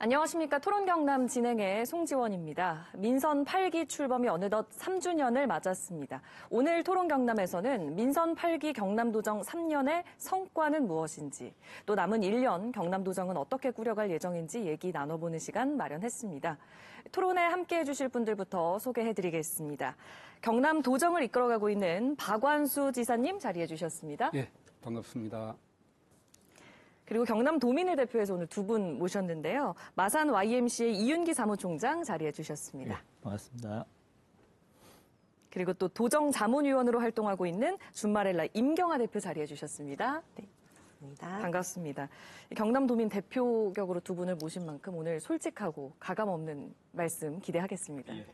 안녕하십니까. 토론경남 진행의 송지원입니다. 민선 8기 출범이 어느덧 3주년을 맞았습니다. 오늘 토론경남에서는 민선 8기 경남도정 3년의 성과는 무엇인지, 또 남은 1년 경남도정은 어떻게 꾸려갈 예정인지 얘기 나눠보는 시간 마련했습니다. 토론에 함께해 주실 분들부터 소개해드리겠습니다. 경남도정을 이끌어가고 있는 박완수 지사님 자리해 주셨습니다. 예, 반갑습니다. 그리고 경남도민을 대표해서 오늘 두 분 모셨는데요. 마산 YMCA 이윤기 사무총장 자리해 주셨습니다. 네, 반갑습니다. 그리고 또 도정자문위원으로 활동하고 있는 준마렐라 임경아 대표 자리해 주셨습니다. 네, 반갑습니다. 반갑습니다. 경남도민 대표격으로 두 분을 모신 만큼 오늘 솔직하고 가감 없는 말씀 기대하겠습니다. 네.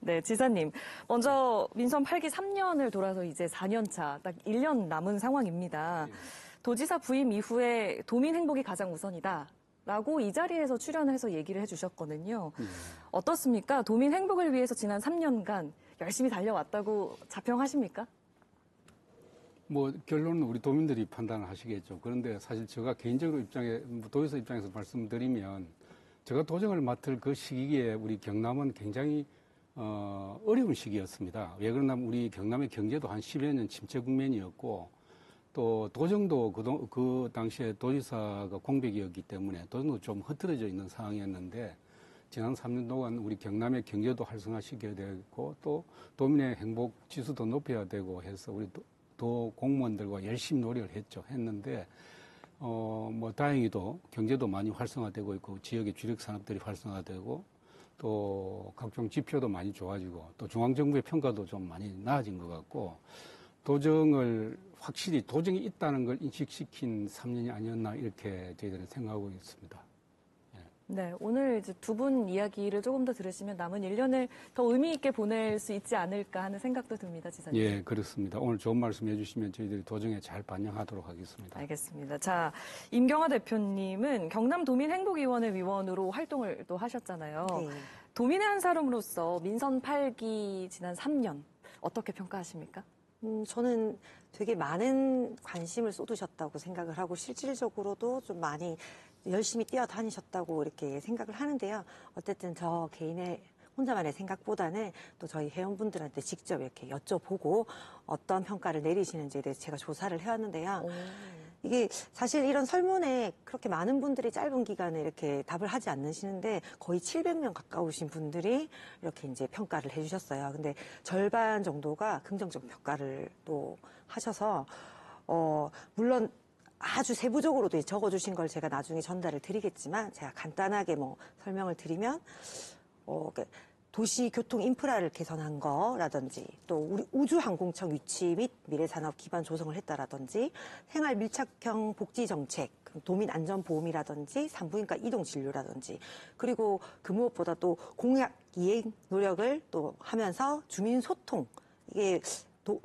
네, 지사님. 먼저 민선 8기 3년을 돌아서 이제 4년 차, 딱 1년 남은 상황입니다. 도지사 부임 이후에 도민 행복이 가장 우선이다라고 이 자리에서 출연해서 얘기를 해주셨거든요. 어떻습니까? 도민 행복을 위해서 지난 3년간 열심히 달려왔다고 자평하십니까? 뭐 결론은 우리 도민들이 판단을 하시겠죠. 그런데 사실 제가 개인적으로 도지사 입장에서 말씀드리면 제가 도정을 맡을 그 시기에 우리 경남은 굉장히 어려운 시기였습니다. 왜 그러냐면 우리 경남의 경제도 한 10여 년 침체 국면이었고 또 도정도 그 당시에 도지사가 공백이었기 때문에 도정도 좀 흐트러져 있는 상황이었는데 지난 3년 동안 우리 경남의 경제도 활성화시켜야 되고 또 도민의 행복 지수도 높여야 되고 해서 우리 도 공무원들과 열심히 노력을 했는데 뭐 다행히도 경제도 많이 활성화되고 있고 지역의 주력 산업들이 활성화되고 또 각종 지표도 많이 좋아지고 또 중앙정부의 평가도 좀 많이 나아진 것 같고 도정을 확실히 도정이 있다는 걸 인식시킨 3년이 아니었나 이렇게 저희들은 생각하고 있습니다. 네, 오늘 이제 두 분 이야기를 조금 더 들으시면 남은 1년을 더 의미 있게 보낼 수 있지 않을까 하는 생각도 듭니다, 지사님. 예, 그렇습니다. 오늘 좋은 말씀 해주시면 저희들이 도정에 잘 반영하도록 하겠습니다. 알겠습니다. 자, 임경아 대표님은 경남도민행복위원회 위원으로 활동을 또 하셨잖아요. 네. 도민의 한 사람으로서 민선 8기 지난 3년 어떻게 평가하십니까? 저는 되게 많은 관심을 쏟으셨다고 생각을 하고 실질적으로도 좀 많이 열심히 뛰어다니셨다고 이렇게 생각을 하는데요. 어쨌든 저 개인의 혼자만의 생각보다는 또 저희 회원분들한테 직접 이렇게 여쭤보고 어떤 평가를 내리시는지에 대해서 제가 조사를 해왔는데요. 이게 사실 이런 설문에 그렇게 많은 분들이 짧은 기간에 이렇게 답을 하지 않으시는데 거의 700명 가까우신 분들이 이렇게 이제 평가를 해주셨어요. 근데 절반 정도가 긍정적 평가를 또 하셔서, 물론 아주 세부적으로도 적어주신 걸 제가 나중에 전달을 드리겠지만 제가 간단하게 뭐 설명을 드리면, 도시 교통 인프라를 개선한 거라든지 또 우리 우주항공청 유치 및 미래산업 기반 조성을 했다라든지 생활 밀착형 복지 정책, 도민 안전보험이라든지 산부인과 이동 진료라든지 그리고 그 무엇보다 또 공약 이행 노력을 또 하면서 주민 소통 이게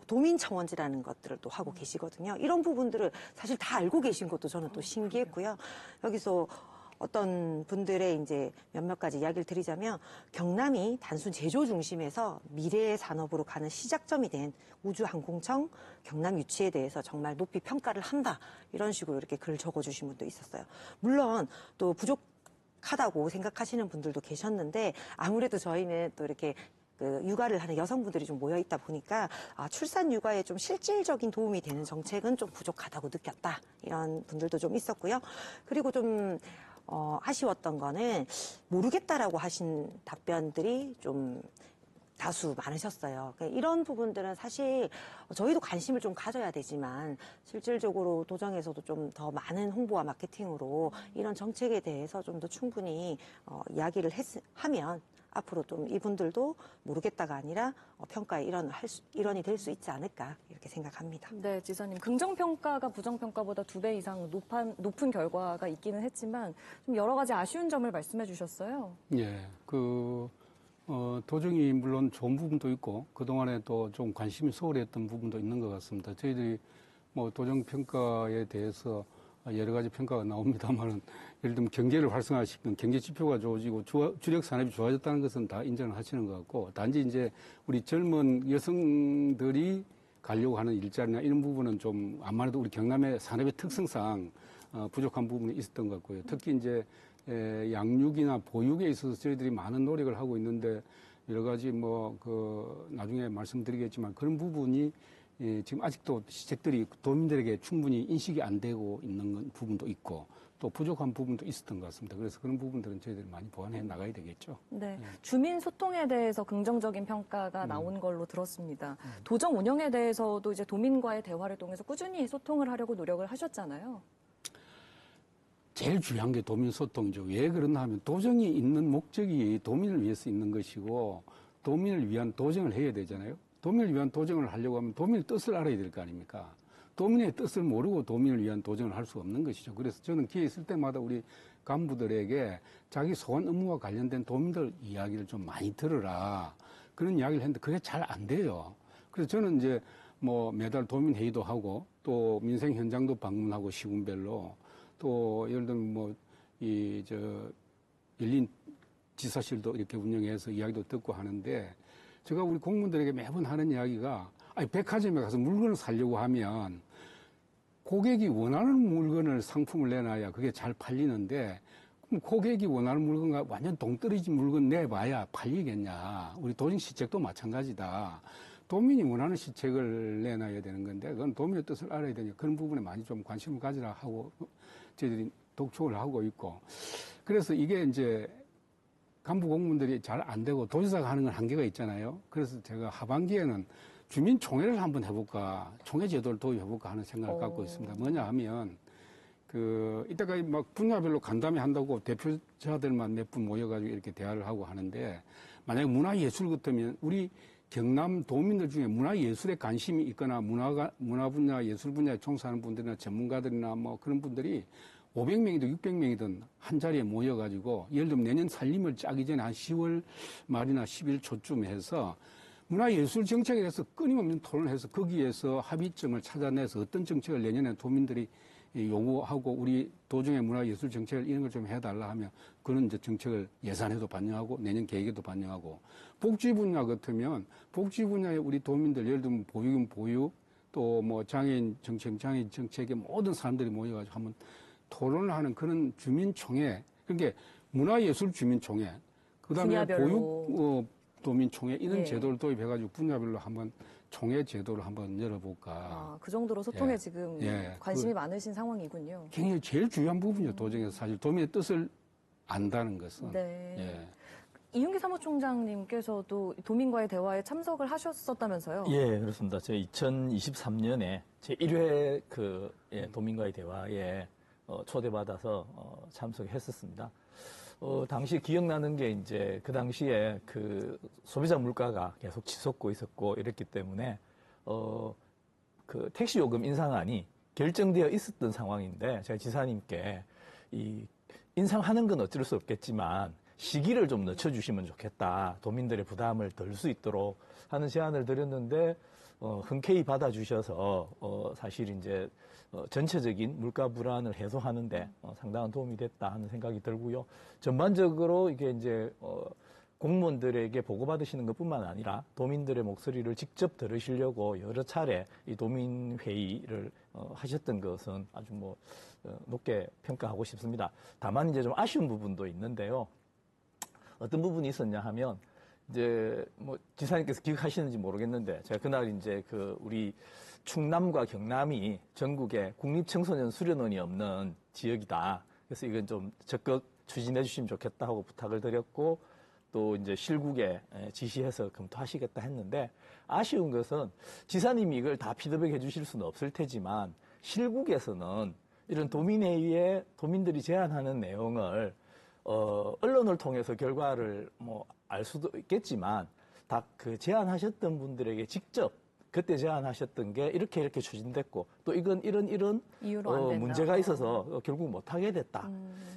도민청원지라는 것들을 또 하고 계시거든요. 이런 부분들을 사실 다 알고 계신 것도 저는 또 신기했고요. 여기서 어떤 분들의 이제 몇몇 가지 이야기를 드리자면 경남이 단순 제조 중심에서 미래의 산업으로 가는 시작점이 된 우주항공청 경남 유치에 대해서 정말 높이 평가를 한다. 이런 식으로 이렇게 글을 적어주신 분도 있었어요. 물론 또 부족하다고 생각하시는 분들도 계셨는데 아무래도 저희는 또 이렇게 육아를 하는 여성분들이 좀 모여 있다 보니까 출산 육아에 좀 실질적인 도움이 되는 정책은 좀 부족하다고 느꼈다. 이런 분들도 좀 있었고요. 그리고 좀 아쉬웠던 거는 모르겠다라고 하신 답변들이 좀 다수 많으셨어요. 그러니까 이런 부분들은 사실 저희도 관심을 좀 가져야 되지만 실질적으로 도정에서도 좀 더 많은 홍보와 마케팅으로 이런 정책에 대해서 좀 더 충분히 이야기를 하면 앞으로 좀 이분들도 모르겠다가 아니라 평가의 일원이 될 수 있지 않을까 이렇게 생각합니다. 네, 지사님. 긍정평가가 부정평가보다 2배 이상 높은 결과가 있기는 했지만 좀 여러 가지 아쉬운 점을 말씀해 주셨어요. 예, 도정이 물론 좋은 부분도 있고 그동안에 또 좀 관심이 소홀했던 부분도 있는 것 같습니다. 저희들이 뭐 도정평가에 대해서 여러 가지 평가가 나옵니다만은 예를 들면 경제를 활성화시키는 경제 지표가 좋아지고 주력 산업이 좋아졌다는 것은 다 인정을 하시는 것 같고 단지 이제 우리 젊은 여성들이 가려고 하는 일자리나 이런 부분은 좀 아무래도 우리 경남의 산업의 특성상 부족한 부분이 있었던 것 같고요. 특히 이제 양육이나 보육에 있어서 저희들이 많은 노력을 하고 있는데 여러 가지 나중에 말씀드리겠지만 그런 부분이 지금 아직도 시책들이 도민들에게 충분히 인식이 안 되고 있는 부분도 있고 또 부족한 부분도 있었던 것 같습니다. 그래서 그런 부분들은 저희들이 많이 보완해 나가야 되겠죠. 네. 주민 소통에 대해서 긍정적인 평가가 나온 걸로 들었습니다. 도정 운영에 대해서도 이제 도민과의 대화를 통해서 꾸준히 소통을 하려고 노력을 하셨잖아요. 제일 중요한 게 도민 소통이죠. 왜 그러나 하면 도정이 있는 목적이 도민을 위해서 있는 것이고 도민을 위한 도정을 해야 되잖아요. 도민을 위한 도정을 하려고 하면 도민의 뜻을 알아야 될 거 아닙니까? 도민의 뜻을 모르고 도민을 위한 도정을 할 수 없는 것이죠. 그래서 저는 기회 있을 때마다 우리 간부들에게 자기 소관 업무와 관련된 도민들 이야기를 좀 많이 들으라. 그런 이야기를 했는데 그게 잘 안 돼요. 그래서 저는 이제 매달 도민 회의도 하고 또 민생 현장도 방문하고 시군별로 또 예를 들면 열린 지사실도 이렇게 운영해서 이야기도 듣고 하는데 제가 우리 공무원들에게 매번 하는 이야기가 백화점에 가서 물건을 사려고 하면 고객이 원하는 물건을 상품을 내놔야 그게 잘 팔리는데 그럼 고객이 원하는 물건과 완전 동떨어진 물건 내봐야 팔리겠냐. 우리 도정 시책도 마찬가지다. 도민이 원하는 시책을 내놔야 되는 건데 그건 도민의 뜻을 알아야 되니까 그런 부분에 많이 좀 관심을 가지라 하고 저희들이 독촉을 하고 있고 그래서 이게 이제 간부 공무원들이 잘 안 되고 도지사가 하는 건 한계가 있잖아요. 그래서 제가 하반기에는 주민총회를 한번 해볼까, 총회 제도를 도입해볼까 하는 생각을 갖고 있습니다. 뭐냐 하면, 이때까지 분야별로 간담회 한다고 대표자들만 몇 분 모여가지고 이렇게 대화를 하고 하는데, 만약에 문화예술 같으면 우리 경남 도민들 중에 문화예술에 관심이 있거나 문화 분야, 예술 분야에 종사하는 분들이나 전문가들이나 그런 분들이 500명이든 600명이든 한 자리에 모여가지고 예를 들면 내년 살림을 짜기 전에 한 10월 말이나 10일 초쯤 해서 문화예술 정책에 대해서 끊임없는 토론을 해서 거기에서 합의점을 찾아내서 어떤 정책을 내년에 도민들이 요구하고 우리 도정의 문화예술 정책을 이런 걸 좀 해달라 하면 그런 이제 정책을 예산에도 반영하고 내년 계획에도 반영하고 복지 분야 같으면 복지 분야에 우리 도민들 예를 들면 보육은 보육 또 장애인 정책의 모든 사람들이 모여가지고 한번 토론을 하는 그런 주민총회 그러니까 문화예술 주민총회 그다음에 보육 도민총회 이런 제도를 도입해가지고 분야별로 한번 총회 제도를 한번 열어볼까. 그 정도로 소통에 지금 관심이 많으신 상황이군요. 굉장히 제일 중요한 부분이죠. 도정에서 사실 도민의 뜻을 안다는 것은. 네. 이윤기 사무총장님께서도 도민과의 대화에 참석을 하셨었다면서요? 예, 그렇습니다. 제 2023년에 제 1회 도민과의 대화에 초대받아서 참석했었습니다. 당시 기억나는 게 이제 그 당시에 소비자 물가가 계속 치솟고 있었고 이랬기 때문에 택시 요금 인상안이 결정되어 있었던 상황인데 제가 지사님께 인상하는 건 어쩔 수 없겠지만 시기를 좀 늦춰주시면 좋겠다. 도민들의 부담을 덜 수 있도록 하는 제안을 드렸는데 흔쾌히 받아주셔서 사실 이제 전체적인 물가 불안을 해소하는데 상당한 도움이 됐다 하는 생각이 들고요. 전반적으로 이게 이제 공무원들에게 보고받으시는 것뿐만 아니라 도민들의 목소리를 직접 들으시려고 여러 차례 이 도민 회의를 하셨던 것은 아주 높게 평가하고 싶습니다. 다만 이제 좀 아쉬운 부분도 있는데요. 어떤 부분이 있었냐 하면 이제 지사님께서 기억하시는지 모르겠는데 제가 그날 이제 우리 충남과 경남이 전국에 국립청소년 수련원이 없는 지역이다. 그래서 이건 좀 적극 추진해 주시면 좋겠다 하고 부탁을 드렸고 또 이제 실국에 지시해서 검토하시겠다 했는데 아쉬운 것은 지사님이 이걸 다 피드백해 주실 수는 없을 테지만 실국에서는 이런 도민회의에 도민들이 제안하는 내용을 언론을 통해서 결과를 알 수도 있겠지만 다 제안하셨던 분들에게 직접 그때 제안하셨던 게 이렇게 추진됐고 또 이건 이런 이유로 안 된다. 문제가 있어서 결국 못하게 됐다.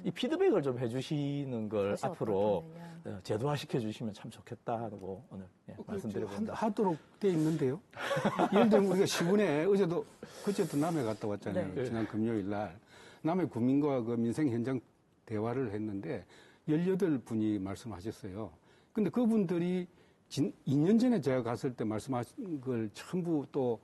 이 피드백을 좀 해주시는 걸 앞으로 제도화시켜 주시면 참 좋겠다고 오늘 말씀드려봅니다. 하도록 돼 있는데요. 예를 들면 우리가 시군에 그제도 남해 갔다 왔잖아요. 네. 지난 금요일 날 남해 구민과 민생 현장 대화를 했는데 18분이 말씀하셨어요. 근데 그분들이 2년 전에 제가 갔을 때 말씀하신 걸 전부 또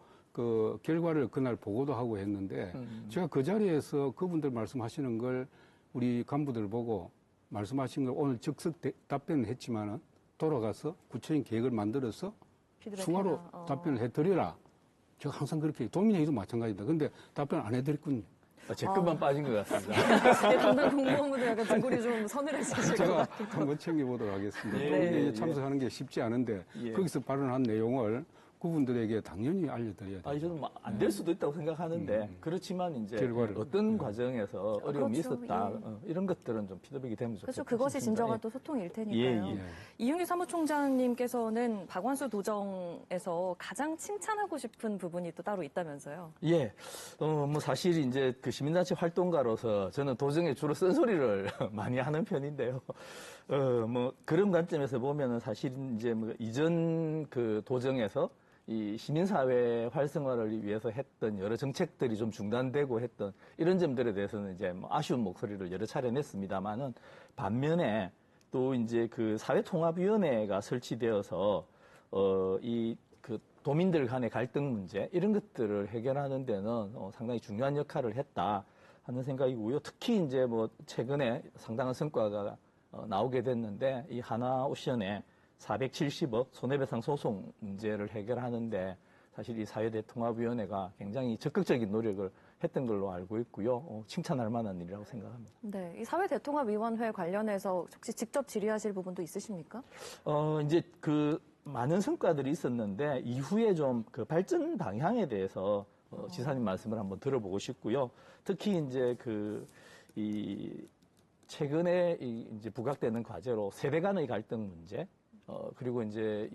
결과를 그날 보고도 하고 했는데 제가 그 자리에서 그분들 말씀하시는 걸 우리 간부들 보고 말씀하신 걸 오늘 즉석 답변을 했지만은 돌아가서 구체적인 계획을 만들어서 추가로 답변을 해드려라. 제가 항상 그렇게 도민회의도 마찬가지입니다. 근데 답변 안 해드렸군요. 제 것만 빠진 것 같습니다. 네, 당당 공무원분들 약간 등골이 좀 서늘해지실 것 제가 같아요. 한번 챙겨보도록 하겠습니다. 예, 도민회의에 예. 참석하는 게 쉽지 않은데 예. 거기서 발언한 내용을 그분들에게 당연히 알려드려야 돼요. 저는 안 될 수도 있다고 생각하는데 그렇지만 이제 결과를. 어떤 과정에서 어려움이 그렇죠. 있었다 예. 이런 것들은 좀 피드백이 되면 좋겠다. 그렇죠. 그것이 싶습니다. 진정한 예. 또 소통일 테니까요. 예, 예. 이윤기 사무총장님께서는 박완수 도정에서 가장 칭찬하고 싶은 부분이 또 따로 있다면서요. 예, 뭐 사실 이제 그 시민단체 활동가로서 저는 도정에 주로 쓴소리를 많이 하는 편인데요. 뭐 그런 관점에서 보면은 사실 이제 뭐 이전 그 도정에서 이 시민사회 활성화를 위해서 했던 여러 정책들이 좀 중단되고 했던 이런 점들에 대해서는 이제 뭐 아쉬운 목소리를 여러 차례 냈습니다만은 반면에 또 이제 그 사회통합위원회가 설치되어서 이 그 도민들 간의 갈등 문제 이런 것들을 해결하는 데는 상당히 중요한 역할을 했다 하는 생각이고요. 특히 이제 뭐 최근에 상당한 성과가 나오게 됐는데 이 하나오션의 470억 손해배상 소송 문제를 해결하는데 사실 이 사회대통합위원회가 굉장히 적극적인 노력을 했던 걸로 알고 있고요. 칭찬할 만한 일이라고 생각합니다. 네, 이 사회대통합위원회 관련해서 혹시 직접 질의하실 부분도 있으십니까? 이제 그 많은 성과들이 있었는데 이후에 좀 그 발전 방향에 대해서 지사님 말씀을 한번 들어보고 싶고요. 특히 이제 이 최근에 이제 부각되는 과제로 세대 간의 갈등 문제, 그리고 이제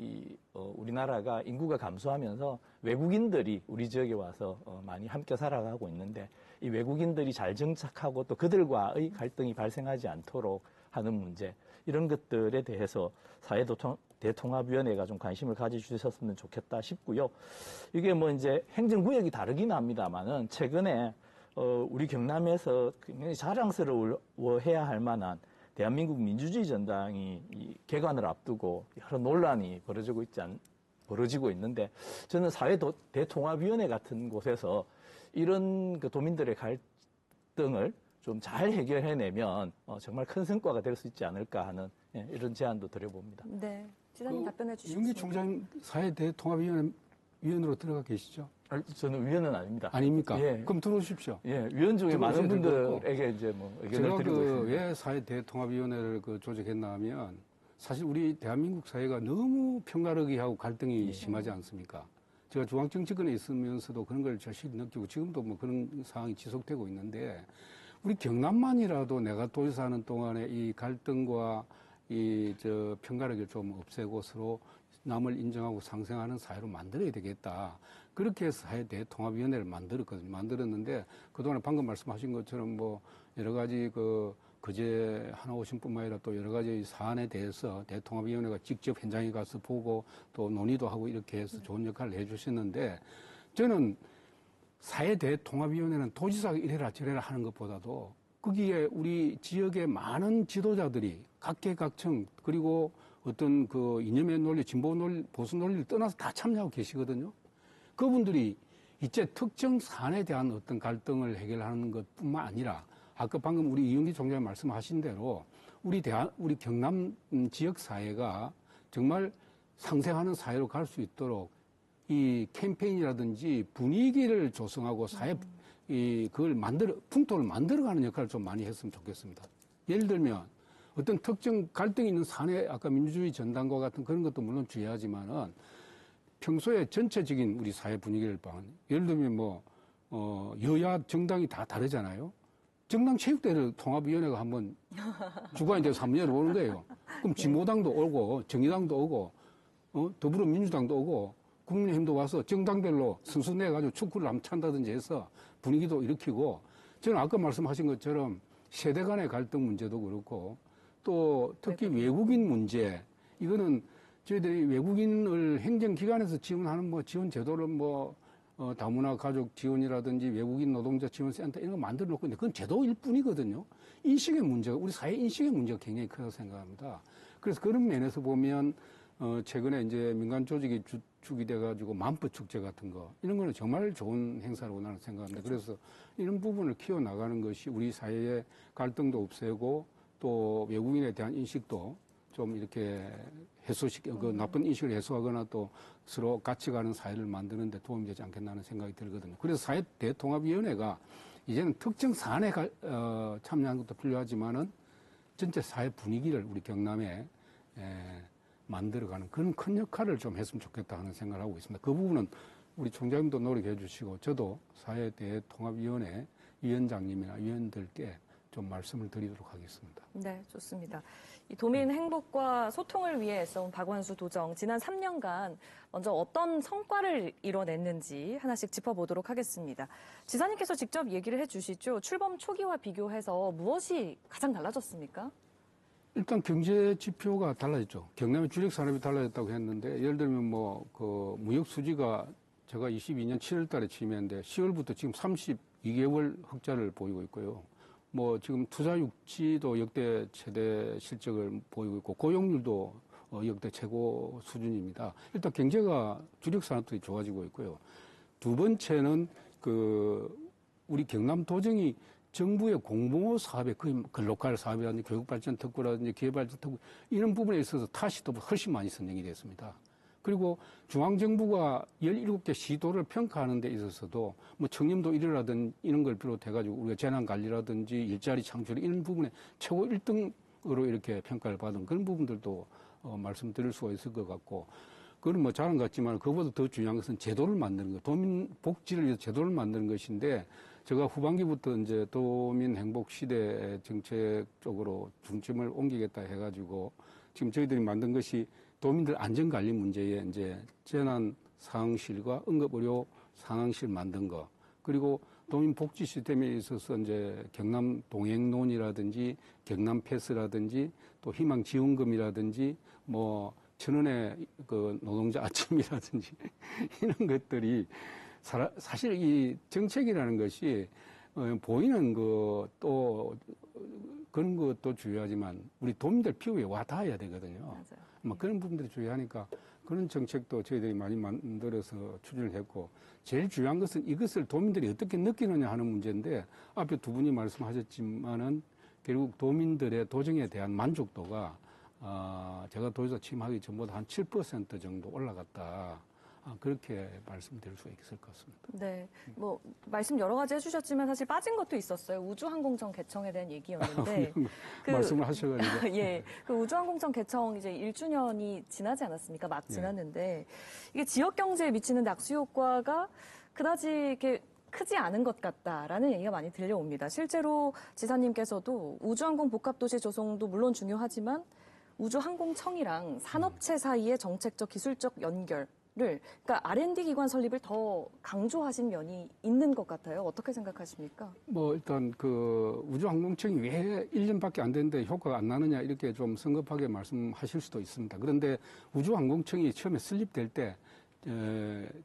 우리나라가 인구가 감소하면서 외국인들이 우리 지역에 와서 많이 함께 살아가고 있는데 이 외국인들이 잘 정착하고 또 그들과의 갈등이 발생하지 않도록 하는 문제, 이런 것들에 대해서 사회대통합위원회가 좀 관심을 가져주셨으면 좋겠다 싶고요. 이게 뭐 이제 행정구역이 다르긴 합니다만은 최근에 우리 경남에서 굉장히 자랑스러워해야 할 만한 대한민국 민주주의 전당이 이 개관을 앞두고 여러 논란이 벌어지고 있는데 저는 사회대통합위원회 같은 곳에서 이런 그 도민들의 갈등을 좀 잘 해결해내면 정말 큰 성과가 될 수 있지 않을까 하는 이런 제안도 드려봅니다. 네, 지사님 답변해 주시죠. 이윤기 총장님 사회대통합위원으로 들어가 계시죠? 저는 위원은 아닙니다. 아닙니까? 예. 그럼 들어오십시오. 예, 위원 중에 많은 들어오셔야 될것 같고. 분들에게 이제 뭐 의견을 제가 드리고 있습니다. 왜 사회대통합위원회를 조직했나 하면 사실 우리 대한민국 사회가 너무 편가르기하고 갈등이 심하지 않습니까? 제가 중앙정치권에 있으면서도 그런 걸 절실히 느끼고 지금도 뭐 그런 상황이 지속되고 있는데 우리 경남만이라도 내가 도지사 하는 동안에 이 갈등과 편가르기를 좀 없애고 서로 남을 인정하고 상생하는 사회로 만들어야 되겠다. 그렇게 해서 사회대통합위원회를 만들었는데 그동안에 방금 말씀하신 것처럼 뭐 여러 가지 그제 하나오신뿐만 아니라 또 여러 가지 사안에 대해서 대통합위원회가 직접 현장에 가서 보고 또 논의도 하고 이렇게 해서 좋은 역할을 해주셨는데 저는 사회대통합위원회는 도지사가 이래라 저래라 하는 것보다도 거기에 우리 지역의 많은 지도자들이 각계각층 그리고 어떤 그 이념의 논리, 진보 논리, 보수 논리를 떠나서 다 참여하고 계시거든요. 그분들이 이제 특정 사안에 대한 어떤 갈등을 해결하는 것뿐만 아니라 아까 방금 우리 이윤기 총장님 말씀하신 대로 우리 경남 지역 사회가 정말 상생하는 사회로 갈 수 있도록 이 캠페인이라든지 분위기를 조성하고 그걸 풍토를 만들어가는 역할을 좀 많이 했으면 좋겠습니다. 예를 들면 어떤 특정 갈등이 있는 사안에 아까 민주주의 전당과 같은 그런 것도 물론 중요하지만은 평소에 전체적인 우리 사회 분위기를 봐. 예를 들면 여야 정당이 다 다르잖아요. 정당 체육대회를 통합위원회가 한번 주관이 돼서 한번 열어보는 거예요. 그럼 진보당도 오고 정의당도 오고 더불어민주당도 오고 국민의힘도 와서 정당별로 선수 내가지고 축구를 한번 찬다든지 해서 분위기도 일으키고 저는 아까 말씀하신 것처럼 세대 간의 갈등 문제도 그렇고 또 특히 외국인 문제 이거는 저희들이 외국인을 행정기관에서 지원하는 지원 제도를 다문화 가족 지원이라든지 외국인 노동자 지원센터 이런 거 만들어 놓고 있는데 그건 제도일 뿐이거든요. 인식의 문제가 우리 사회 인식의 문제가 굉장히 크다고 생각합니다. 그래서 그런 면에서 보면 최근에 이제 민간 조직이 주기 돼가지고 만포 축제 같은 거 이런 거는 정말 좋은 행사라고 나는 생각합니다. 그래서 이런 부분을 키워 나가는 것이 우리 사회의 갈등도 없애고 또 외국인에 대한 인식도 좀 이렇게 그 나쁜 인식을 해소하거나 또 서로 같이 가는 사회를 만드는 데 도움이 되지 않겠나 하는 생각이 들거든요. 그래서 사회 대통합위원회가 이제는 특정 사안에 참여하는 것도 필요하지만은 전체 사회 분위기를 우리 경남에 만들어가는 그런 큰 역할을 좀 했으면 좋겠다 하는 생각을 하고 있습니다. 그 부분은 우리 총장님도 노력해 주시고 저도 사회대통합위원회 위원장님이나 위원들께 좀 말씀을 드리도록 하겠습니다. 네, 좋습니다. 이 도민 행복과 소통을 위해 애써온 박원수 도정, 지난 3년간 먼저 어떤 성과를 이뤄냈는지 하나씩 짚어보도록 하겠습니다. 지사님께서 직접 얘기를 해주시죠. 출범 초기와 비교해서 무엇이 가장 달라졌습니까? 일단 경제 지표가 달라졌죠. 경남의 주력 산업이 달라졌다고 했는데 예를 들면 그 무역 수지가 제가 22년 7월 달에 취임했는데 10월부터 지금 32개월 흑자를 보이고 있고요. 지금 투자 육지도 역대 최대 실적을 보이고 있고 고용률도 역대 최고 수준입니다. 일단 경제가 주력 산업들이 좋아지고 있고요. 두 번째는 우리 경남도정이 정부의 공공호 사업에 거의 로컬 사업이라든지 교육발전 특구라든지 기회발전 특구 이런 부분에 있어서 타시도 훨씬 많이 선정이 됐습니다. 그리고 중앙정부가 17개 시도를 평가하는 데 있어서도 청렴도 1위라든지 이런 걸 비롯해가지고 우리가 재난관리라든지 일자리 창출 이런 부분에 최고 1등으로 이렇게 평가를 받은 그런 부분들도 말씀드릴 수가 있을 것 같고 그건 잘한 것 같지만 그보다 더 중요한 것은 제도를 만드는 것, 도민 복지를 위해서 제도를 만드는 것인데 제가 후반기부터 이제 도민 행복 시대 정책 쪽으로 중점을 옮기겠다 해가지고 지금 저희들이 만든 것이 도민들 안전관리 문제에 이제 재난 상황실과 응급의료 상황실 만든 거, 그리고 도민 복지 시스템에 있어서 이제 경남 동행론이라든지 경남 패스라든지 또 희망 지원금이라든지 1,000원의 노동자 아침이라든지 이런 것들이 사실 이 정책이라는 것이 보이는 또 그런 것도 중요하지만 우리 도민들 피부에 와 닿아야 되거든요. 맞아요. 그런 부분들이 중요하니까 그런 정책도 저희들이 많이 만들어서 추진을 했고 제일 중요한 것은 이것을 도민들이 어떻게 느끼느냐 하는 문제인데 앞에 두 분이 말씀하셨지만은 결국 도민들의 도정에 대한 만족도가 제가 도지사 취임하기 전보다 한 7% 정도 올라갔다. 그렇게 말씀드릴 수 있을 것 같습니다. 네, 말씀 여러 가지 해주셨지만 사실 빠진 것도 있었어요. 우주항공청 개청에 대한 얘기였는데 말씀을 하셔가지고 예, 우주항공청 개청 이제 1주년이 지나지 않았습니까? 막 지났는데 이게 지역 경제에 미치는 낙수 효과가 그다지 이렇게 크지 않은 것 같다라는 얘기가 많이 들려옵니다. 실제로 지사님께서도 우주항공 복합도시 조성도 물론 중요하지만 우주항공청이랑 산업체 사이의 정책적 기술적 연결 그러니까 R&D 기관 설립을 더 강조하신 면이 있는 것 같아요. 어떻게 생각하십니까? 일단 우주항공청이 왜 1년밖에 안 됐는데 효과가 안 나느냐 이렇게 좀 성급하게 말씀하실 수도 있습니다. 그런데 우주항공청이 처음에 설립될 때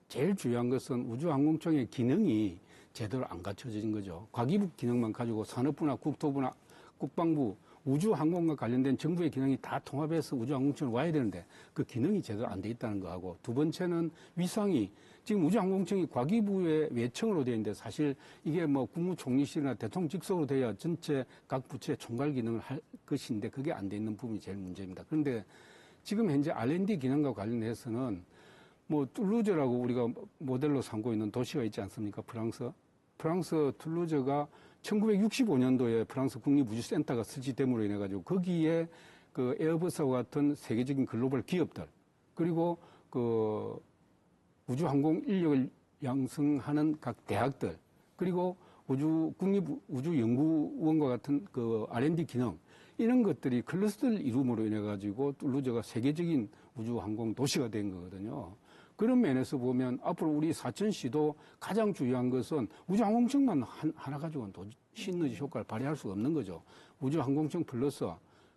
제일 중요한 것은 우주항공청의 기능이 제대로 안 갖춰진 거죠. 과기부 기능만 가지고 산업부나 국토부나 국방부 우주항공과 관련된 정부의 기능이 다 통합해서 우주항공청을 와야 되는데 그 기능이 제대로 안 돼 있다는 거하고 두 번째는 위상이 지금 우주항공청이 과기부의 외청으로 되어 있는데 사실 이게 국무총리실이나 대통령 직속으로 돼야 전체 각 부처의 총괄 기능을 할 것인데 그게 안 돼 있는 부분이 제일 문제입니다. 그런데 지금 현재 R&D 기능과 관련해서는 툴루즈라고 우리가 모델로 삼고 있는 도시가 있지 않습니까? 프랑스 툴루즈가 1965년도에 프랑스 국립우주센터가 설치됨으로 인해 가지고 거기에 에어버스와 같은 세계적인 글로벌 기업들 그리고 우주항공 인력을 양성하는 각 대학들 그리고 국립우주연구원과 같은 R&D 기능 이런 것들이 클러스터를 이룸으로 인해 가지고 툴루즈가 세계적인 우주항공 도시가 된 거거든요. 그런 면에서 보면 앞으로 우리 사천시도 가장 중요한 것은 우주항공청만 하나 가지고는 시너지 효과를 발휘할 수가 없는 거죠. 우주항공청 플러스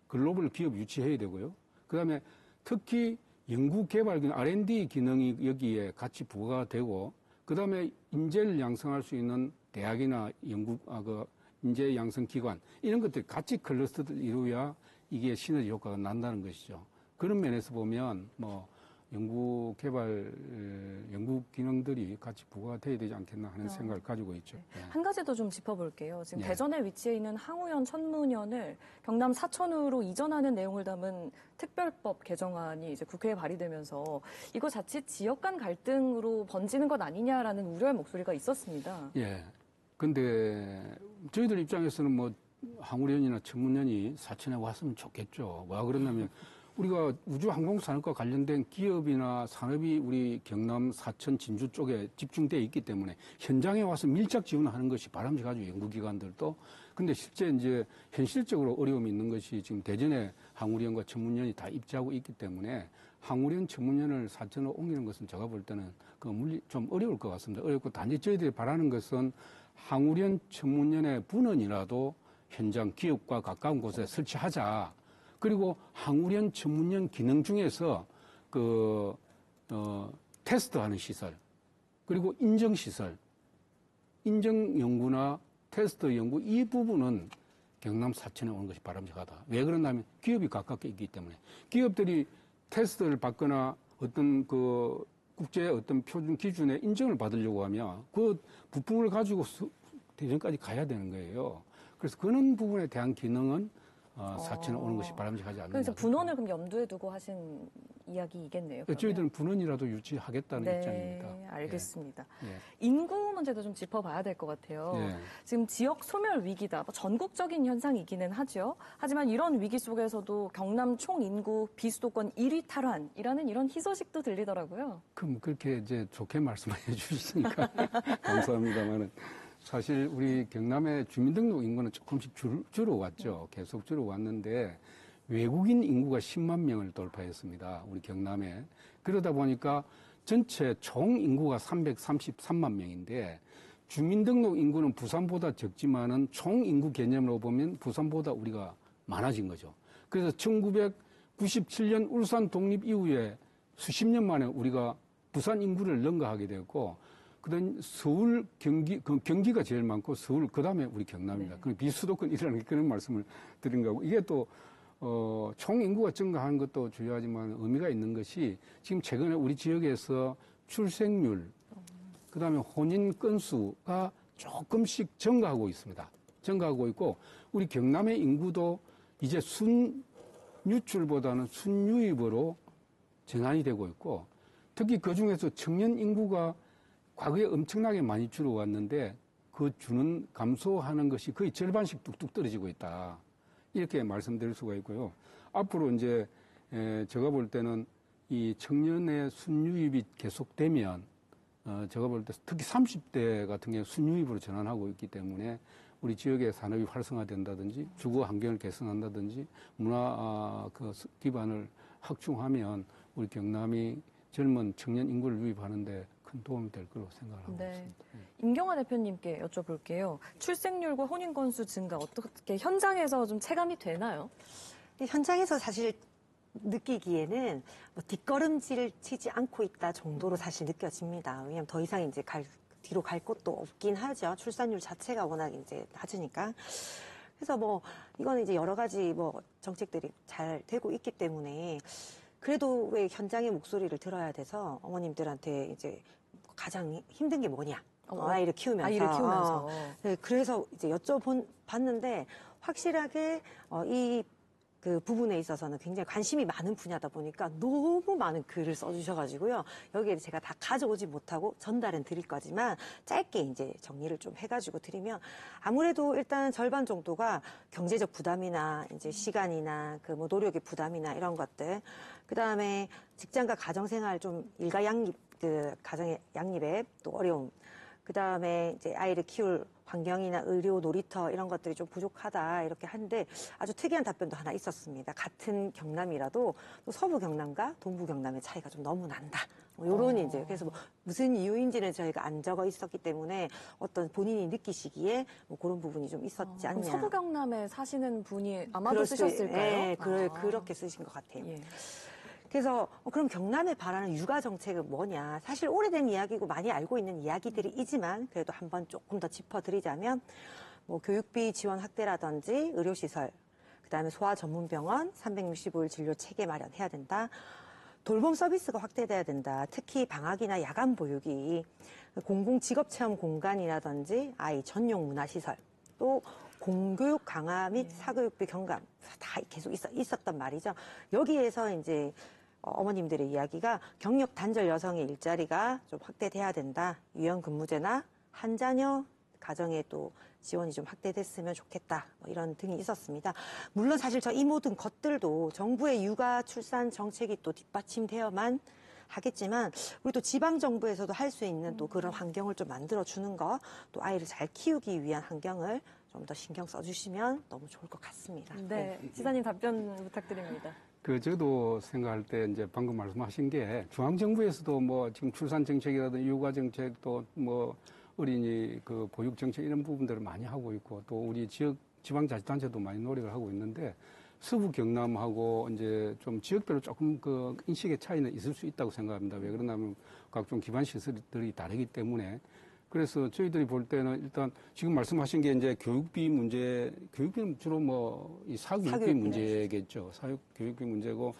글로벌 기업 유치해야 되고요. 그다음에 특히 연구개발 기능, R&D 기능이 여기에 같이 부과가 되고 그다음에 인재를 양성할 수 있는 대학이나 인재 양성 기관 이런 것들이 같이 클러스터를 이루어야 이게 시너지 효과가 난다는 것이죠. 그런 면에서 보면 연구 개발, 연구 기능들이 같이 부과가 돼야 되지 않겠나 하는 생각을 가지고 있죠. 예. 한 가지 더 좀 짚어볼게요. 지금 네. 대전에 위치해 있는 항우연 천문연을 경남 사천으로 이전하는 내용을 담은 특별법 개정안이 이제 국회에 발의되면서 이거 자칫 지역 간 갈등으로 번지는 것 아니냐라는 우려의 목소리가 있었습니다. 예. 근데 저희들 입장에서는 뭐 항우련이나 천문연이 사천에 왔으면 좋겠죠. 왜 그러냐면 우리가 우주항공산업과 관련된 기업이나 산업이 우리 경남, 사천, 진주 쪽에 집중되어 있기 때문에 현장에 와서 밀착 지원하는 것이 바람직하죠. 연구기관들도. 근데 실제 이제 현실적으로 어려움이 있는 것이 지금 대전에 항우련과 천문연이 다 입지하고 있기 때문에 항우련, 천문연을 사천으로 옮기는 것은 제가 볼 때는 좀 어려울 것 같습니다. 어렵고 단지 저희들이 바라는 것은 항우련, 천문연의 분원이라도 현장 기업과 가까운 곳에 설치하자. 그리고 항우련 천문연 기능 중에서 테스트하는 시설, 그리고 인정 시설, 인정 연구나 테스트 연구 이 부분은 경남 사천에 오는 것이 바람직하다. 왜 그러냐면 기업이 가깝게 있기 때문에 기업들이 테스트를 받거나 어떤 국제 어떤 표준 기준의 인정을 받으려고 하면 그 부품을 가지고 대전까지 가야 되는 거예요. 그래서 그런 부분에 대한 기능은 사천에 오는 것이 바람직하지 않나. 그래서 분원을 그럼 염두에 두고 하신 이야기이겠네요. 그러면. 저희들은 분원이라도 유치하겠다는 네, 입장입니다. 알겠습니다. 예. 인구 문제도 좀 짚어봐야 될 것 같아요. 예. 지금 지역 소멸 위기다. 뭐 전국적인 현상이기는 하죠. 하지만 이런 위기 속에서도 경남 총 인구 비수도권 1위 탈환이라는 이런 희소식도 들리더라고요. 그럼 그렇게 이제 좋게 말씀해 주시니까 감사합니다만은 사실 우리 경남의 주민등록 인구는 조금씩 줄어왔죠. 계속 줄어왔는데 외국인 인구가 10만 명을 돌파했습니다. 우리 경남에. 그러다 보니까 전체 총 인구가 333만 명인데 주민등록 인구는 부산보다 적지만은 총 인구 개념으로 보면 부산보다 우리가 많아진 거죠. 그래서 1997년 울산 독립 이후에 수십 년 만에 우리가 부산 인구를 능가하게 되었고 그다음 서울, 경기가 제일 많고 서울 그다음에 우리 경남입니다. 네. 그 비수도권이라는 그런 말씀을 드린 거고 이게 또 총 인구가 증가하는 것도 중요하지만 의미가 있는 것이 지금 최근에 우리 지역에서 출생률, 그다음에 혼인 건수가 조금씩 증가하고 있습니다. 증가하고 있고 우리 경남의 인구도 이제 순유출보다는 순유입으로 전환이 되고 있고 특히 그중에서 청년 인구가 과거에 엄청나게 많이 줄어왔는데 그 주는 감소하는 것이 거의 절반씩 뚝뚝 떨어지고 있다. 이렇게 말씀드릴 수가 있고요. 앞으로 이제 제가 볼 때는 이 청년의 순유입이 계속되면 제가 볼 때 특히 30대 같은 경우 순유입으로 전환하고 있기 때문에 우리 지역의 산업이 활성화된다든지 주거 환경을 개선한다든지 문화 기반을 확충하면 우리 경남이 젊은 청년 인구를 유입하는데 큰 도움이 될 거로 생각하고 있습니다. 임경화 대표님께 여쭤볼게요. 출생률과 혼인 건수 증가 어떻게 현장에서 좀 체감이 되나요? 현장에서 사실 느끼기에는 뭐 뒷걸음질 치지 않고 있다 정도로 사실 느껴집니다. 왜냐하면 더 이상 이제 뒤로 갈 곳도 없긴 하죠. 출산율 자체가 워낙 이제 낮으니까. 그래서 뭐 이거는 이제 여러 가지 뭐 정책들이 잘 되고 있기 때문에 그래도 왜 현장의 목소리를 들어야 돼서 어머님들한테 이제 가장 힘든 게 뭐냐? 아이를 키우면서. 아이를 키우면서. 네, 그래서 이제 여쭤봤는데 확실하게 그 부분에 있어서는 굉장히 관심이 많은 분야다 보니까 너무 많은 글을 써주셔가지고요. 여기에 제가 다 가져오지 못하고 전달은 드릴 거지만 짧게 이제 정리를 좀 해가지고 드리면 아무래도 일단 절반 정도가 경제적 부담이나 이제 시간이나 그 뭐 노력의 부담이나 이런 것들. 그 다음에 직장과 가정생활 좀 일가 양립, 그 가정의 양립에 또 어려움. 그 다음에 이제 아이를 키울 환경이나 의료, 놀이터 이런 것들이 좀 부족하다 이렇게 하는데 아주 특이한 답변도 하나 있었습니다. 같은 경남이라도 또 서부 경남과 동부 경남의 차이가 좀 너무 난다. 뭐 이런 이제 그래서 뭐 무슨 이유인지는 저희가 안 적어 있었기 때문에 어떤 본인이 느끼시기에 뭐 그런 부분이 좀 있었지 않냐. 그럼 서부 경남에 사시는 분이 아마도 그럴 수- 쓰셨을까요? 네, 그렇게 쓰신 것 같아요. 예. 그래서 그럼 경남에 바라는 육아 정책은 뭐냐? 사실 오래된 이야기고 많이 알고 있는 이야기들이지만 그래도 한번 조금 더 짚어드리자면 뭐 교육비 지원 확대라든지 의료시설, 그다음에 소아 전문병원 365일 진료 체계 마련해야 된다. 돌봄 서비스가 확대돼야 된다. 특히 방학이나 야간 보육이 공공 직업 체험 공간이라든지 아이 전용 문화시설, 또 공교육 강화 및 사교육비 경감 다 계속 있었단 말이죠. 여기에서 이제 어머님들의 이야기가 경력 단절 여성의 일자리가 좀 확대돼야 된다. 유연 근무제나 한 자녀 가정에 또 지원이 좀 확대됐으면 좋겠다. 뭐 이런 등이 있었습니다. 물론 사실 이 모든 것들도 정부의 육아 출산 정책이 또 뒷받침되어만 하겠지만 우리 또 지방 정부에서도 할 수 있는 또 그런 환경을 좀 만들어 주는 거, 또 아이를 잘 키우기 위한 환경을 좀 더 신경 써주시면 너무 좋을 것 같습니다. 네, 지사님 답변 부탁드립니다. 저도 생각할 때 이제 방금 말씀하신 게 중앙정부에서도 뭐 지금 출산 정책이라든지 육아 정책 또 뭐 어린이 그 보육 정책 이런 부분들을 많이 하고 있고 또 우리 지방자치단체도 많이 노력을 하고 있는데 서부 경남하고 이제 좀 지역별로 조금 그 인식의 차이는 있을 수 있다고 생각합니다. 왜 그러냐면 각종 기반 시설들이 다르기 때문에 그래서 저희들이 볼 때는 일단 지금 말씀하신 게 이제 교육비는 주로 뭐 이 사교육비 문제겠죠. 사교육비 문제고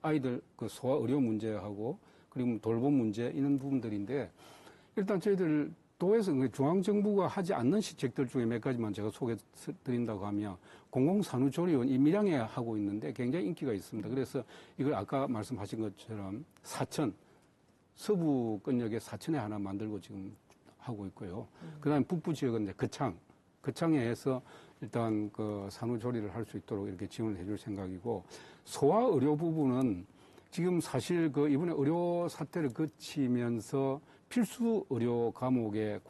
아이들 그 소아 의료 문제하고 그리고 돌봄 문제 이런 부분들인데 일단 저희들 도에서 중앙정부가 하지 않는 시책들 중에 몇 가지만 제가 소개해 드린다고 하면 공공산후조리원 이 밀양에 하고 있는데 굉장히 인기가 있습니다. 그래서 이걸 아까 말씀하신 것처럼 서부권역에 사천에 하나 만들고 지금 하고 있고요. 그다음에 북부 지역은 이제 거창에 해서 일단 그 산후조리를 할 수 있도록 이렇게 지원을 해줄 생각이고 소아 의료 부분은 지금 사실 그 이번에 의료 사태를 거치면서 필수 의료 과목에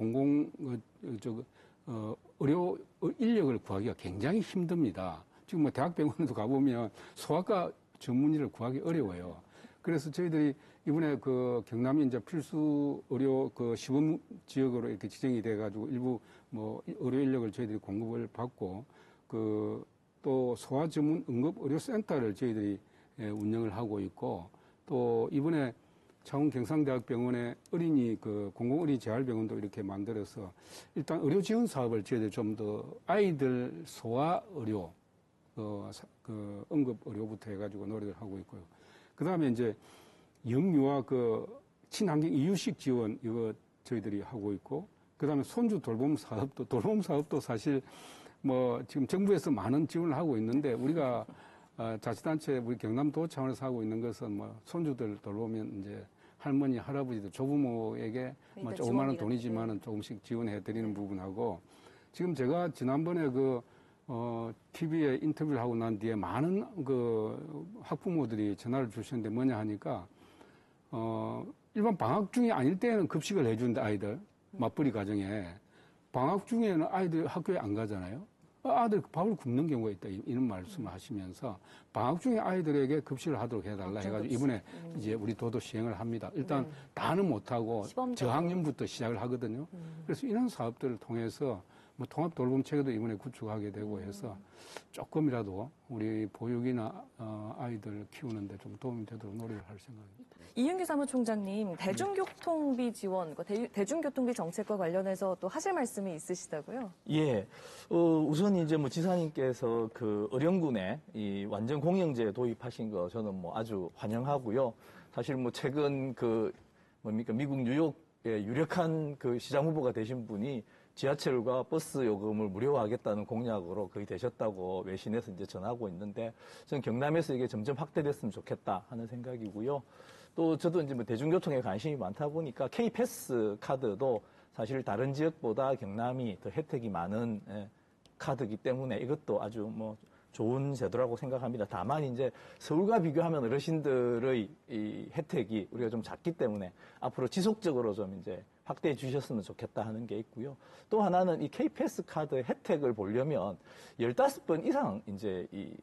의료 인력을 구하기가 굉장히 힘듭니다. 지금 뭐 대학병원에도 가보면 소아과 전문의를 구하기 어려워요. 그래서 저희들이 이번에 그 경남이 이제 필수 의료 그 시범 지역으로 이렇게 지정이 돼가지고 일부 뭐 의료 인력을 저희들이 공급을 받고 그 또 소아 전문 응급 의료 센터를 저희들이 운영을 하고 있고 또 이번에 창원 경상대학병원에 공공어린이 재활병원도 이렇게 만들어서 일단 의료 지원 사업을 저희들 좀 더 아이들 소아 의료 그 응급 의료부터 해가지고 노력을 하고 있고요. 그 다음에 이제 영유아 그 친환경 이유식 지원 이거 저희들이 하고 있고 그 다음에 손주 돌봄 사업도 사실 뭐 지금 정부에서 많은 지원을 하고 있는데 우리가 자치단체 우리 경남도 차원에서 하고 있는 것은 뭐 손주들 돌보면 이제 할머니, 할아버지들, 조부모에게 뭐 조그마한 돈이지만은 조금씩 지원해 드리는 부분하고 지금 제가 지난번에 TV에 인터뷰를 하고 난 뒤에 많은 그 학부모들이 전화를 주셨는데 뭐냐 하니까, 일반 방학 중이 아닐 때는 급식을 해주는데 아이들, 맞벌이 가정에. 방학 중에는 아이들 학교에 안 가잖아요. 아들 밥을 굶는 경우가 있다 이런 말씀을 하시면서 방학 중에 아이들에게 급식을 하도록 해달라 해가지고 이번에 이제 우리 도도 시행을 합니다. 일단 다는 못하고 저학년부터 시작을 하거든요. 그래서 이런 사업들을 통해서 뭐 통합 돌봄 체계도 이번에 구축하게 되고 해서 조금이라도 우리 보육이나 아이들 키우는데 좀 도움이 되도록 노력을 할 생각입니다. 이윤규 사무총장님, 대중교통비 지원, 대중교통비 정책과 관련해서 또 하실 말씀이 있으시다고요? 예. 우선 이제 뭐 지사님께서 그 의령군에 이 완전 공영제 도입하신 거 저는 뭐 아주 환영하고요. 사실 뭐 최근 미국 뉴욕의 유력한 그 시장 후보가 되신 분이 지하철과 버스 요금을 무료화하겠다는 공약으로 거의 되셨다고 외신에서 이제 전하고 있는데 저는 경남에서 이게 점점 확대됐으면 좋겠다 하는 생각이고요. 또 저도 이제 뭐 대중교통에 관심이 많다 보니까 K패스 카드도 사실 다른 지역보다 경남이 더 혜택이 많은 카드이기 때문에 이것도 아주 뭐 좋은 제도라고 생각합니다. 다만 이제 서울과 비교하면 어르신들의 이 혜택이 우리가 좀 작기 때문에 앞으로 지속적으로 좀 이제 확대해 주셨으면 좋겠다 하는 게 있고요. 또 하나는 이 K패스 카드 혜택을 보려면 15번 이상 이제 이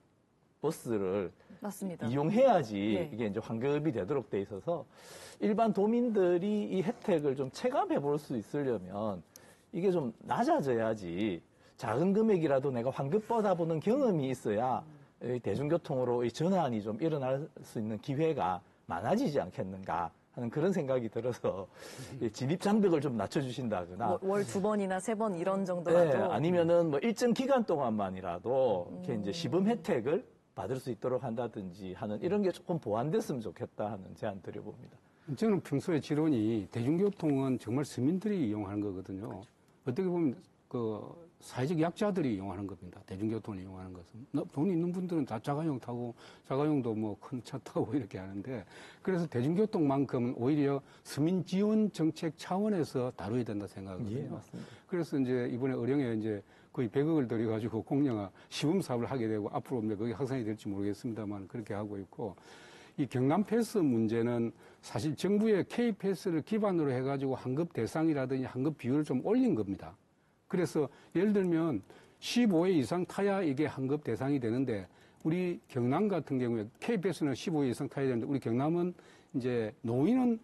버스를 맞습니다. 이용해야지 네. 이게 이제 환급이 되도록 돼 있어서 일반 도민들이 이 혜택을 좀 체감해 볼 수 있으려면 이게 좀 낮아져야지 작은 금액이라도 내가 환급 받아보는 경험이 있어야 대중교통으로 이 전환이 좀 일어날 수 있는 기회가 많아지지 않겠는가 하는 그런 생각이 들어서 진입 장벽을 좀 낮춰주신다거나 월 2번이나 3번 이런 정도라도 네, 아니면은 뭐 일정 기간 동안만이라도 이렇게 이제 시범 혜택을 받을 수 있도록 한다든지 하는 이런 게 조금 보완됐으면 좋겠다 하는 제안 드려봅니다. 저는 평소에 지론이 대중교통은 정말 서민들이 이용하는 거거든요. 어떻게 보면 그 사회적 약자들이 이용하는 겁니다. 대중교통을 이용하는 것은. 돈 있는 분들은 다 자가용 타고 자가용도 뭐 큰 차 타고 이렇게 하는데 그래서 대중교통만큼은 오히려 서민 지원 정책 차원에서 다뤄야 된다 생각하거든요. 예, 맞습니다. 그래서 이제 이번에 의령에 이제 거의 100억을 들여가지고 공영화 시범 사업을 하게 되고 앞으로 그게 확산이 될지 모르겠습니다만 그렇게 하고 있고 이 경남 패스 문제는 사실 정부의 K 패스를 기반으로 해가지고 환급 대상이라든지 환급 비율을 좀 올린 겁니다. 그래서 예를 들면 15회 이상 타야 이게 환급 대상이 되는데 우리 경남 같은 경우에 K 패스는 15회 이상 타야 되는데 우리 경남은 이제 노인은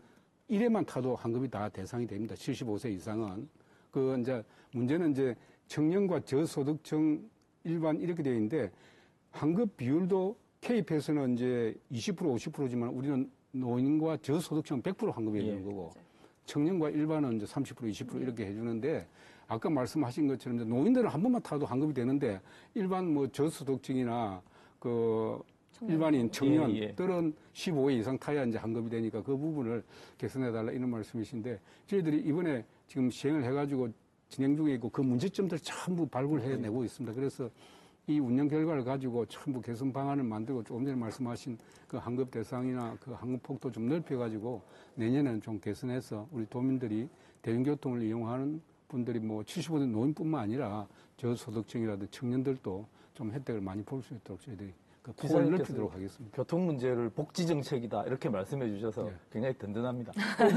1회만 타도 환급이 다 대상이 됩니다. 75세 이상은. 그 이제 문제는 이제 청년과 저소득층 일반 이렇게 되어 있는데 환급 비율도 K패스는 이제 20% 50%지만 우리는 노인과 저소득층은 100% 환급이 되는 거고 청년과 일반은 이제 30% 20% 이렇게 해주는데 아까 말씀하신 것처럼 이제 노인들은 한 번만 타도 환급이 되는데 일반 뭐 저소득층이나 그 일반인 청년들은 15회 이상 타야 이제 환급이 되니까 그 부분을 개선해달라 이런 말씀이신데 저희들이 이번에 지금 시행을 해가지고 진행 중에 있고 그 문제점들 전부 발굴해내고 있습니다. 그래서 이 운영 결과를 가지고 전부 개선 방안을 만들고 조금 전에 말씀하신 그 환급 대상이나 그 환급 폭도 좀 넓혀가지고 내년에는 좀 개선해서 우리 도민들이 대중교통을 이용하는 분들이 뭐 75세 노인뿐만 아니라 저소득층이라든지 청년들도 좀 혜택을 많이 볼 수 있도록 저희들이 그 폭을 넓히도록 하겠습니다. 교통 문제를 복지 정책이다 이렇게 말씀해 주셔서 예. 굉장히 든든합니다.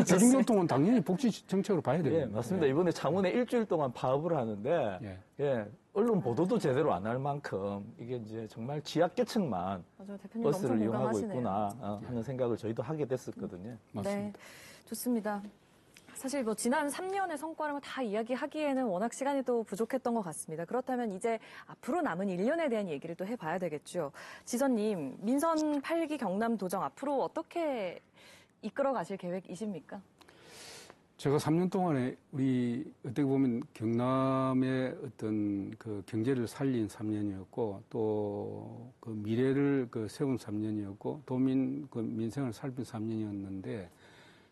대중교통은 당연히 복지 정책으로 봐야 됩니다. 예, 맞습니다. 예. 이번에 창원에 일주일 동안 파업을 하는데 예. 예, 언론 보도도 제대로 안 할 만큼 이게 이제 정말 지하계층만 맞아요. 대표님 버스를 엄청 이용하고 공감하시네요. 있구나 하는 생각을 저희도 하게 됐었거든요. 맞습니다. 네, 좋습니다. 사실 뭐 지난 3년의 성과를 다 이야기하기에는 워낙 시간이 또 부족했던 것 같습니다. 그렇다면 이제 앞으로 남은 1년에 대한 얘기를 또 해봐야 되겠죠. 지선님, 민선 8기 경남 도정 앞으로 어떻게 이끌어 가실 계획이십니까? 제가 3년 동안에 우리 어떻게 보면 경남의 어떤 그 경제를 살린 3년이었고 또 그 미래를 그 세운 3년이었고 도민 그 민생을 살핀 3년이었는데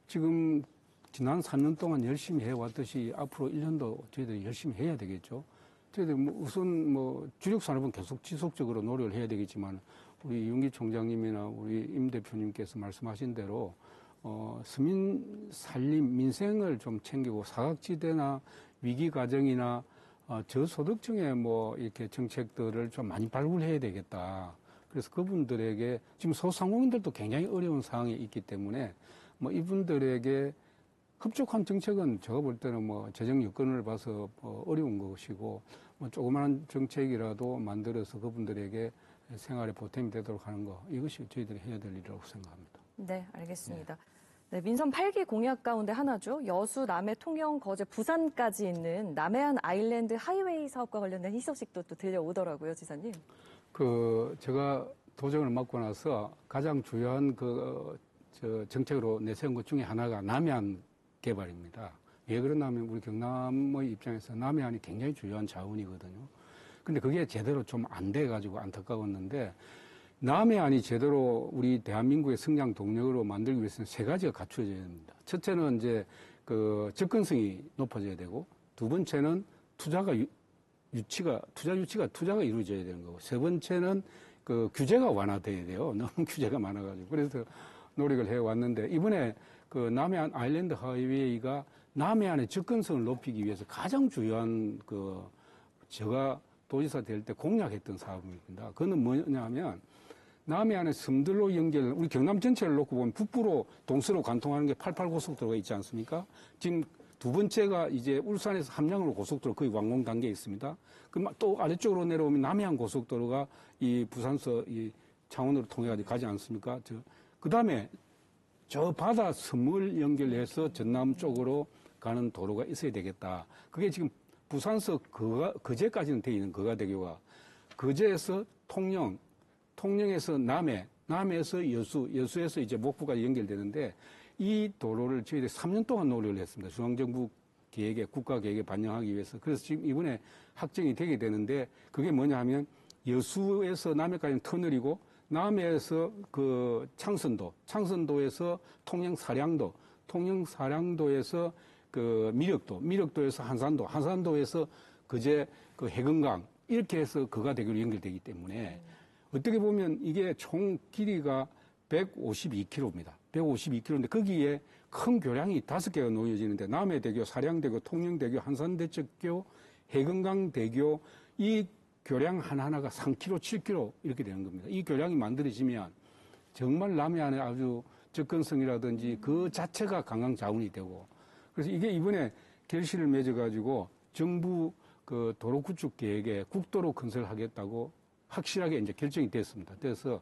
지금 지난 3년 동안 열심히 해왔듯이 앞으로 1년도 저희들이 열심히 해야 되겠죠. 저희들 뭐 우선 뭐 주력 산업은 계속 지속적으로 노력을 해야 되겠지만 우리 이윤기 총장님이나 우리 임 대표님께서 말씀하신 대로 서민 살림 민생을 좀 챙기고 사각지대나 위기 가정이나 저소득층의 뭐 이렇게 정책들을 좀 많이 발굴해야 되겠다. 그래서 그분들에게 지금 소상공인들도 굉장히 어려운 상황에 있기 때문에 뭐 이분들에게 흡족한 정책은 제가 볼 때는 뭐 재정 여건을 봐서 어려운 것이고 뭐 조그마한 정책이라도 만들어서 그분들에게 생활에 보탬이 되도록 하는 거 이것이 저희들이 해야 될 일이라고 생각합니다. 네, 알겠습니다. 네, 민선 8기 공약 가운데 하나죠. 여수, 남해, 통영, 거제, 부산까지 있는 남해안 아일랜드 하이웨이 사업과 관련된 희소식도 또 들려오더라고요, 지사님. 제가 도정을 맡고 나서 가장 중요한 정책으로 내세운 것 중에 하나가 남해안 개발입니다. 왜 그러냐면 우리 경남의 입장에서 남해안이 굉장히 중요한 자원이거든요. 근데 그게 제대로 좀 안 돼가지고 안타까웠는데 남해안이 제대로 우리 대한민국의 성장 동력으로 만들기 위해서는 세 가지가 갖춰져야 됩니다. 첫째는 이제 그 접근성이 높아져야 되고 두 번째는 투자 유치가 이루어져야 되는 거고 세 번째는 그 규제가 완화돼야 돼요. 너무 규제가 많아가지고 그래서 노력을 해왔는데 이번에 그 남해안 아일랜드 하이웨이가 남해안의 접근성을 높이기 위해서 가장 중요한 제가 도지사 될 때 공약했던 사업입니다. 그거는 뭐냐면 남해안의 섬들로 연결, 우리 경남 전체를 놓고 보면 북부로 동서로 관통하는 게 88고속도로가 있지 않습니까? 지금 두 번째가 이제 울산에서 함양으로 고속도로 거의 완공 단계에 있습니다. 그럼 또 아래쪽으로 내려오면 남해안 고속도로가 이 부산서 이 창원으로 통해가지고 가지 않습니까? 그 다음에 저 바다 섬을 연결해서 전남 쪽으로 가는 도로가 있어야 되겠다. 그게 지금 부산서 거제까지는 돼 있는 거가대교가 거제에서 통영, 통영에서 남해, 남해에서 여수, 여수에서 이제 목포까지 연결되는데 이 도로를 저희들이 3년 동안 노력을 했습니다. 중앙정부 계획에, 국가 계획에 반영하기 위해서. 그래서 지금 이번에 확정이 되게 되는데 그게 뭐냐 하면 여수에서 남해까지 터널이고 남해에서 그 창선도에서 통영 사량도에서 그 미력도에서 한산도에서 그제 그 해금강 이렇게 해서 거가대교로 연결되기 때문에 어떻게 보면 이게 총 길이가 152km입니다. 152km인데 거기에 큰 교량이 5개가 놓여지는데 남해대교, 사량대교, 통영대교, 한산대첩교, 해금강대교 이 교량 하나하나가 3km, 7km 이렇게 되는 겁니다. 이 교량이 만들어지면 정말 남해안에 아주 접근성이라든지 그 자체가 관광 자원이 되고 그래서 이게 이번에 결실을 맺어가지고 정부 그 도로 구축 계획에 국도로 건설하겠다고 확실하게 이제 결정이 됐습니다. 그래서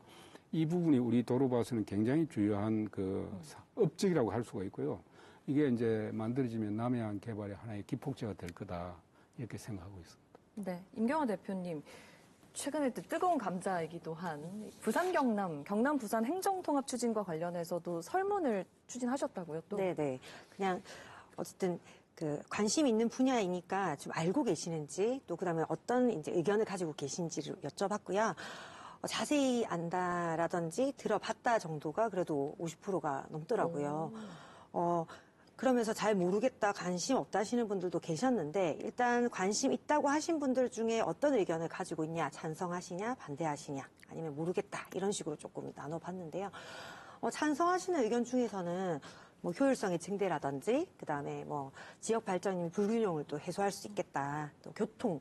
이 부분이 우리 도로 봐서는 굉장히 중요한 그 업적이라고 할 수가 있고요. 이게 이제 만들어지면 남해안 개발의 하나의 기폭제가 될 거다 이렇게 생각하고 있습니다. 네, 임경화 대표님. 최근에 또 뜨거운 감자이기도 한 부산 경남 부산 행정통합 추진과 관련해서도 설문을 추진하셨다고요, 또? 네네. 그냥 어쨌든 그 관심 있는 분야이니까 좀 알고 계시는지 또 그다음에 어떤 이제 의견을 가지고 계신지를 여쭤봤고요. 자세히 안다라든지 들어봤다 정도가 그래도 50%가 넘더라고요. 그러면서 잘 모르겠다, 관심 없다 하시는 분들도 계셨는데 일단 관심 있다고 하신 분들 중에 어떤 의견을 가지고 있냐, 찬성하시냐, 반대하시냐, 아니면 모르겠다 이런 식으로 조금 나눠봤는데요. 찬성하시는 의견 중에서는 뭐 효율성의 증대라든지 그다음에 뭐 지역 발전 불균형을 또 해소할 수 있겠다, 또 교통이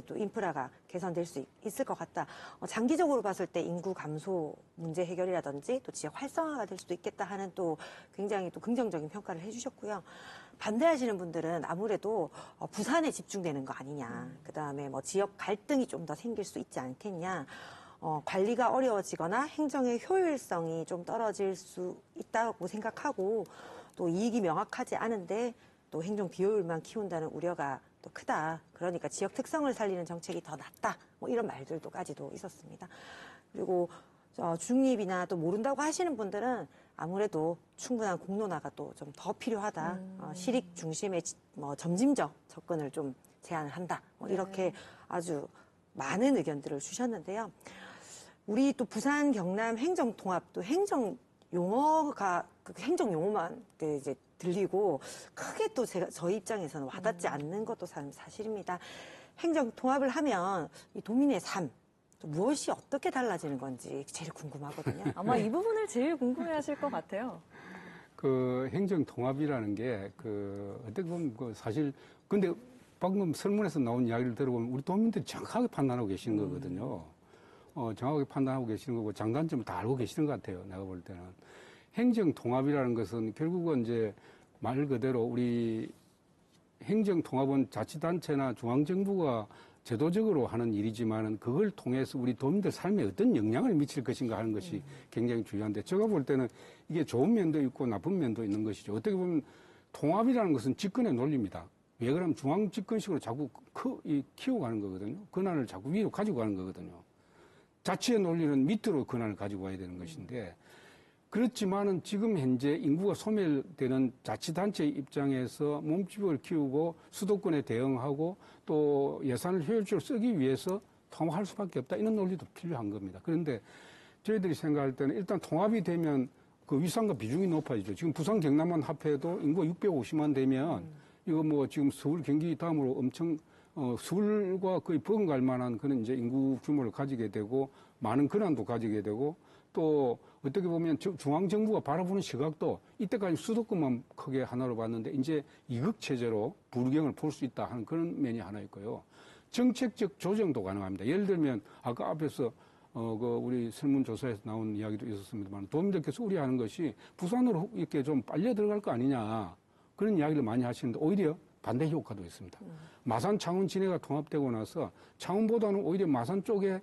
또 인프라가 개선될 수 있을 것 같다. 장기적으로 봤을 때 인구 감소 문제 해결이라든지 또 지역 활성화가 될 수도 있겠다 하는 또 굉장히 또 긍정적인 평가를 해주셨고요. 반대하시는 분들은 아무래도 부산에 집중되는 거 아니냐. 그다음에 뭐 지역 갈등이 좀 더 생길 수 있지 않겠냐. 관리가 어려워지거나 행정의 효율성이 좀 떨어질 수 있다고 생각하고 또 이익이 명확하지 않은데 또 행정 비효율만 키운다는 우려가 또 크다. 그러니까 지역 특성을 살리는 정책이 더 낫다. 뭐 이런 말들도까지도 있었습니다. 그리고 중립이나 또 모른다고 하시는 분들은 아무래도 충분한 공론화가 또 좀 더 필요하다. 시립 중심의 뭐 점진적 접근을 좀 제안을 한다. 뭐 이렇게 아주 많은 의견들을 주셨는데요. 우리 또 부산 경남 행정 통합도 행정 용어가 행정 용어만 이제 들리고 크게 또 저희 입장에서는 와닿지 않는 것도 사실입니다. 행정 통합을 하면 이 도민의 삶, 또 무엇이 어떻게 달라지는 건지 제일 궁금하거든요. 아마 이 부분을 제일 궁금해하실 것 같아요. 그 행정 통합이라는 게 어떻게 보면 사실 근데 방금 설문에서 나온 이야기를 들어보면 우리 도민들이 정확하게 판단하고 계시는 거거든요. 정확하게 판단하고 계시는 거고 장단점을 다 알고 계시는 것 같아요. 내가 볼 때는. 행정 통합이라는 것은 결국은 이제 말 그대로 우리 행정 통합은 자치단체나 중앙정부가 제도적으로 하는 일이지만은 그걸 통해서 우리 도민들 삶에 어떤 영향을 미칠 것인가 하는 것이 굉장히 중요한데 제가 볼 때는 이게 좋은 면도 있고 나쁜 면도 있는 것이죠. 어떻게 보면 통합이라는 것은 집권의 논리입니다. 왜 그러면 중앙 집권식으로 자꾸 키워가는 거거든요. 권한을 자꾸 위로 가지고 가는 거거든요. 자치의 논리는 밑으로 권한을 가지고 와야 되는 것인데 그렇지만은 지금 현재 인구가 소멸되는 자치단체 입장에서 몸집을 키우고 수도권에 대응하고 또 예산을 효율적으로 쓰기 위해서 통합할 수밖에 없다. 이런 논리도 필요한 겁니다. 그런데 저희들이 생각할 때는 일단 통합이 되면 그 위상과 비중이 높아지죠. 지금 부산 경남만 합해도 인구가 650만 되면 이거 뭐 지금 서울 경기 다음으로 엄청 서울과 거의 버금갈 만한 그런 이제 인구 규모를 가지게 되고 많은 권한도 가지게 되고 또 어떻게 보면 중앙정부가 바라보는 시각도 이때까지 수도권만 크게 하나로 봤는데 이제 이극체제로 부르경을 볼 수 있다 하는 그런 면이 하나 있고요. 정책적 조정도 가능합니다. 예를 들면 아까 앞에서 우리 설문조사에서 나온 이야기도 있었습니다만 도민들께서 우려하는 것이 부산으로 이렇게 좀 빨려 들어갈 거 아니냐 그런 이야기를 많이 하시는데 오히려 반대 효과도 있습니다. 마산 창원 진해가 통합되고 나서 창원보다는 오히려 마산 쪽에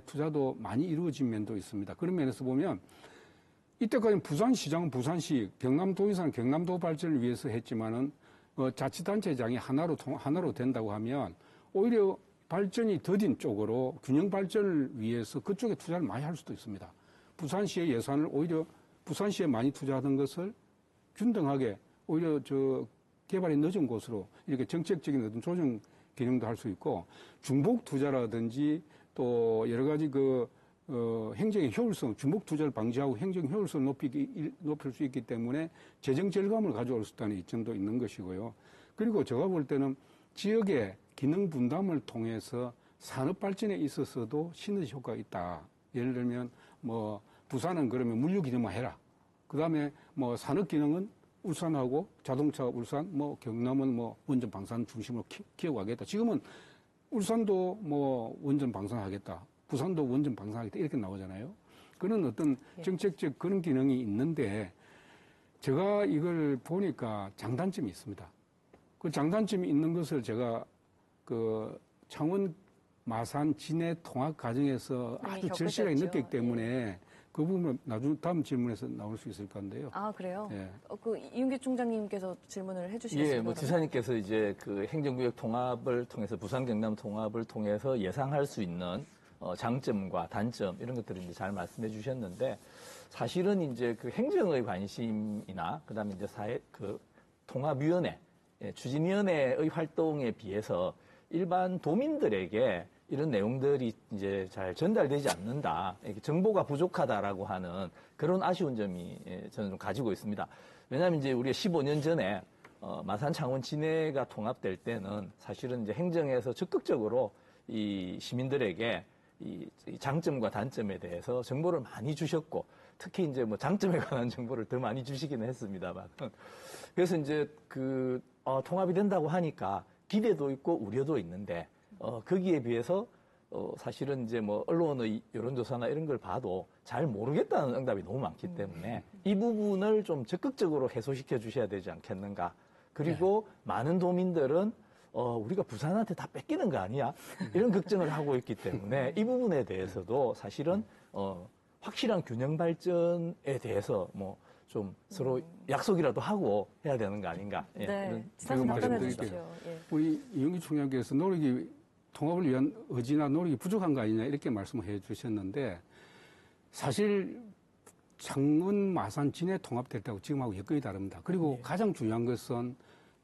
투자도 많이 이루어진 면도 있습니다. 그런 면에서 보면 이때까지 부산시장은 부산시, 경남도의사는 경남도 발전을 위해서 했지만은 자치단체장이 하나로 된다고 하면 오히려 발전이 더딘 쪽으로 균형 발전을 위해서 그쪽에 투자를 많이 할 수도 있습니다. 부산시의 예산을 오히려 부산시에 많이 투자하던 것을 균등하게 오히려 개발이 늦은 곳으로 이렇게 정책적인 어떤 조정 기능도 할 수 있고 중복 투자라든지 또 여러 가지 행정의 효율성, 주목 투자를 방지하고 행정 효율성을 높일 수 있기 때문에 재정 절감을 가져올 수 있다는 이점도 있는 것이고요. 그리고 제가 볼 때는 지역의 기능 분담을 통해서 산업 발전에 있어서도 시너지 효과가 있다. 예를 들면 부산은 그러면 물류 기능만 해라. 그다음에 산업 기능은 울산하고 자동차 울산, 경남은 원전 방산 중심으로 키워가겠다. 지금은 울산도 원전 방산하겠다. 부산도 원전 방산하겠다. 이렇게 나오잖아요. 그런 어떤 정책적 그런 기능이 있는데 제가 이걸 보니까 장단점이 있습니다. 그 장단점이 있는 것을 제가 창원 마산 진해 통합 과정에서 아주 절실하게 느꼈기 때문에 그 부분은 다음 질문에서 나올 수 있을 건데요. 아, 그래요? 예. 이윤기 총장님께서 질문을 해주시겠습니다. 예, 지사님께서 이제 행정구역 통합을 통해서 부산 경남 통합을 통해서 예상할 수 있는 장점과 단점 이런 것들을 이제 잘 말씀해 주셨는데 사실은 이제 행정의 관심이나 그다음에 이제 통합위원회, 추진위원회의 활동에 비해서 일반 도민들에게 이런 내용들이 이제 잘 전달되지 않는다. 정보가 부족하다라고 하는 그런 아쉬운 점이 저는 좀 가지고 있습니다. 왜냐하면 이제 우리가 15년 전에 마산, 창원, 진해가 통합될 때는 사실은 이제 행정에서 적극적으로 이 시민들에게 이 장점과 단점에 대해서 정보를 많이 주셨고 특히 이제 장점에 관한 정보를 더 많이 주시기는 했습니다만 그래서 이제 통합이 된다고 하니까 기대도 있고 우려도 있는데 거기에 비해서 사실은 이제 언론의 여론조사나 이런 걸 봐도 잘 모르겠다는 응답이 너무 많기 때문에 이 부분을 좀 적극적으로 해소시켜 주셔야 되지 않겠는가. 그리고 많은 도민들은 우리가 부산한테 다 뺏기는 거 아니야? 이런 걱정을 하고 있기 때문에 이 부분에 대해서도 사실은 확실한 균형 발전에 대해서 좀 서로 약속이라도 하고 해야 되는 거 아닌가. 네. 제가 말씀드릴게요. 우리 이윤기 총장께서 통합을 위한 의지나 노력이 부족한 거 아니냐 이렇게 말씀을 해 주셨는데 사실 창원, 마산, 진해 통합될 때하고 지금하고 여건이 다릅니다. 그리고 가장 중요한 것은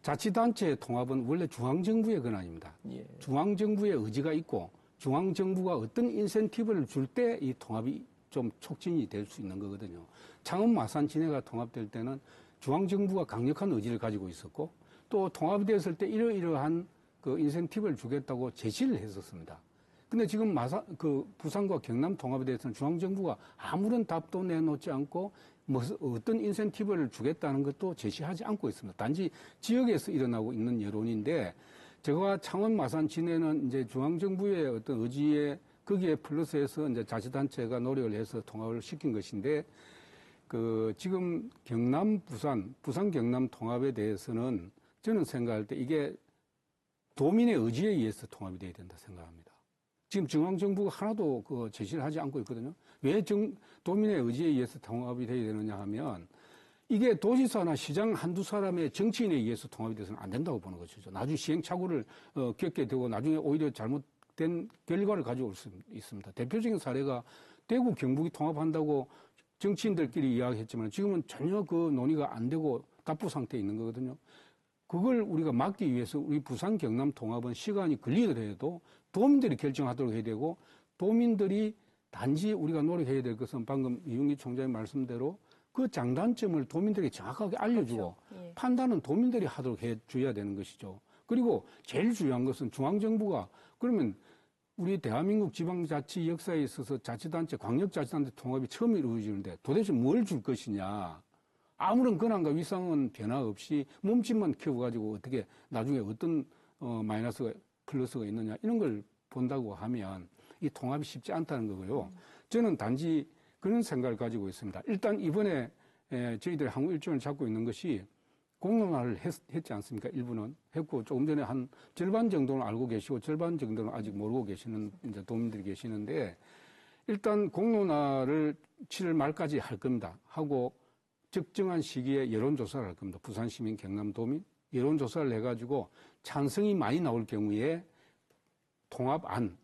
자치단체의 통합은 원래 중앙정부의 권한입니다. 중앙정부의 의지가 있고 중앙정부가 어떤 인센티브를 줄 때 이 통합이 좀 촉진이 될 수 있는 거거든요. 창원, 마산, 진해가 통합될 때는 중앙정부가 강력한 의지를 가지고 있었고 또 통합이 됐을 때 이러이러한 인센티브를 주겠다고 제시를 했었습니다. 근데 지금 부산과 경남 통합에 대해서는 중앙정부가 아무런 답도 내놓지 않고 어떤 인센티브를 주겠다는 것도 제시하지 않고 있습니다. 단지 지역에서 일어나고 있는 여론인데 제가 창원, 마산, 진해는 이제 중앙정부의 어떤 의지에 거기에 플러스해서 이제 자치단체가 노력을 해서 통합을 시킨 것인데 지금 경남, 부산, 경남 통합에 대해서는 저는 생각할 때 이게 도민의 의지에 의해서 통합이 돼야 된다 생각합니다. 지금 중앙정부가 하나도 제시를 하지 않고 있거든요. 왜 도민의 의지에 의해서 통합이 돼야 되느냐 하면 이게 도지사나 시장 한두 사람의 정치인에 의해서 통합이 돼서는 안 된다고 보는 것이죠. 나중에 시행착오를 겪게 되고 나중에 오히려 잘못된 결과를 가져올 수 있습니다. 대표적인 사례가 대구, 경북이 통합한다고 정치인들끼리 이야기했지만 지금은 전혀 그 논의가 안 되고 답부 상태에 있는 거거든요. 그걸 우리가 막기 위해서 우리 부산, 경남 통합은 시간이 걸리더라도 도민들이 결정하도록 해야 되고 도민들이 단지 우리가 노력해야 될 것은 방금 이윤기 총장의 말씀대로 그 장단점을 도민들에게 정확하게 알려주고 그렇죠. 예. 판단은 도민들이 하도록 해줘야 되는 것이죠. 그리고 제일 중요한 것은 중앙정부가 그러면 우리 대한민국 지방자치 역사에 있어서 자치단체, 광역자치단체 통합이 처음 이루어지는데 도대체 뭘 줄 것이냐. 아무런 권한과 위상은 변화 없이 몸집만 키워가지고 어떻게 나중에 어떤 마이너스가 플러스가 있느냐 이런 걸 본다고 하면 이 통합이 쉽지 않다는 거고요. 저는 단지 그런 생각을 가지고 있습니다. 일단 이번에 저희들이 항우 일정을 잡고 있는 것이 공론화를 했지 않습니까? 일부는 했고 조금 전에 한 절반 정도는 알고 계시고 절반 정도는 아직 모르고 계시는 이제 도민들이 계시는데 일단 공론화를 7월 말까지 할 겁니다. 하고 적정한 시기에 여론조사를 할 겁니다. 부산시민, 경남도민 여론조사를 해가지고 찬성이 많이 나올 경우에 통합안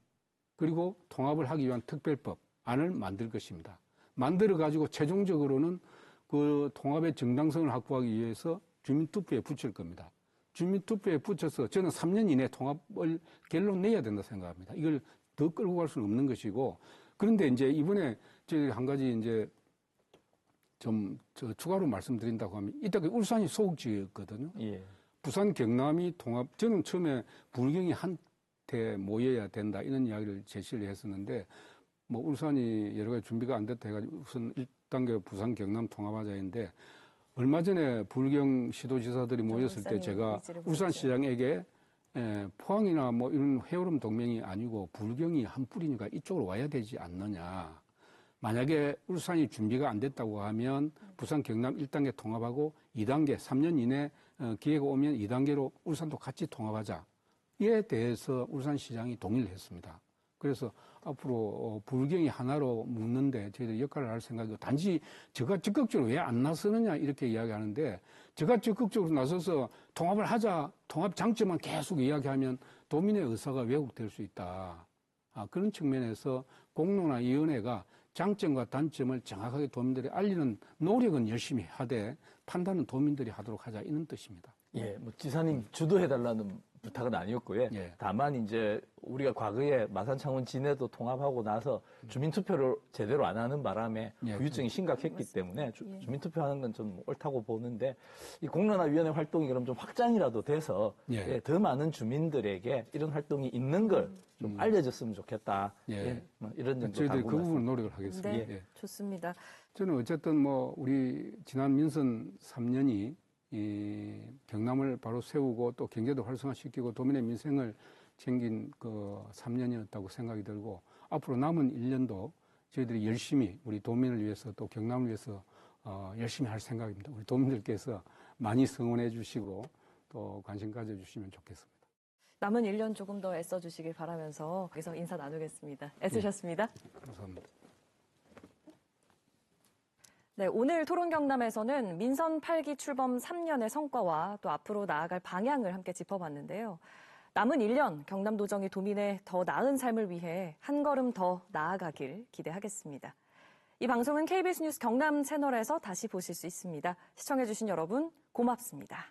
그리고 통합을 하기 위한 특별법안을 만들 것입니다. 만들어가지고 최종적으로는 그 통합의 정당성을 확보하기 위해서 주민투표에 붙일 겁니다. 주민투표에 붙여서 저는 3년 이내에 통합을 결론 내야 된다 생각합니다. 이걸 더 끌고 갈 수는 없는 것이고 그런데 이제 이번에 저희 한 가지 이제 추가로 말씀드린다고 하면 이따 울산이 소극지였거든요. 예. 부산 경남이 저는 처음에 불경이 한테 모여야 된다 이런 이야기를 제시를 했었는데 뭐 울산이 여러 가지 준비가 안 됐다 해가지고 우선 1단계 부산 경남 통합하자인데 얼마 전에 불경 시도지사들이 모였을 때 제가 울산시장에게 포항이나 뭐 이런 해오름 동맹이 아니고 불경이 한 뿌리니까 이쪽으로 와야 되지 않느냐. 만약에 울산이 준비가 안 됐다고 하면 부산 경남 1단계 통합하고 2단계 3년 이내 기회가 오면 2단계로 울산도 같이 통합하자. 이에 대해서 울산시장이 동의를 했습니다. 그래서 앞으로 불경이 하나로 묶는데 저희들이 역할을 할 생각이고 단지 제가 적극적으로 왜 안 나서느냐 이렇게 이야기하는데 제가 적극적으로 나서서 통합을 하자 통합 장점만 계속 이야기하면 도민의 의사가 왜곡될 수 있다. 그런 측면에서 공론화위원회가 장점과 단점을 정확하게 도민들이 알리는 노력은 열심히 하되 판단은 도민들이 하도록 하자 이런 뜻입니다. 예, 뭐 지사님 주도해달라는 부탁은 아니었고요. 예. 다만 이제 우리가 과거에 마산, 창원, 진해도 통합하고 나서 주민투표를 제대로 안 하는 바람에 예. 후유증이 심각했기 때문에 주민투표하는 건 좀 옳다고 보는데 이 공론화위원회 활동이 그럼 좀 확장이라도 돼서 예. 더 많은 주민들에게 이런 활동이 있는 걸 좀 알려졌으면 좋겠다. 예. 뭐 이런 정도 저희들이 그 당부 부분 말씀. 노력을 하겠습니다. 네, 예. 좋습니다. 저는 어쨌든 뭐 우리 지난 민선 3년이 이 경남을 바로 세우고 또 경제도 활성화시키고 도민의 민생을 챙긴 그 3년이었다고 생각이 들고 앞으로 남은 1년도 저희들이 열심히 우리 도민을 위해서 또 경남을 위해서 열심히 할 생각입니다. 우리 도민들께서 많이 성원해 주시고 또 관심 가져주시면 좋겠습니다. 남은 1년 조금 더 애써주시길 바라면서 여기서 인사 나누겠습니다. 애쓰셨습니다. 감사합니다. 네, 오늘 토론 경남에서는 민선 8기 출범 3년의 성과와 또 앞으로 나아갈 방향을 함께 짚어봤는데요. 남은 1년 경남도정이 도민의 더 나은 삶을 위해 한 걸음 더 나아가길 기대하겠습니다. 이 방송은 KBS 뉴스 경남 채널에서 다시 보실 수 있습니다. 시청해주신 여러분 고맙습니다.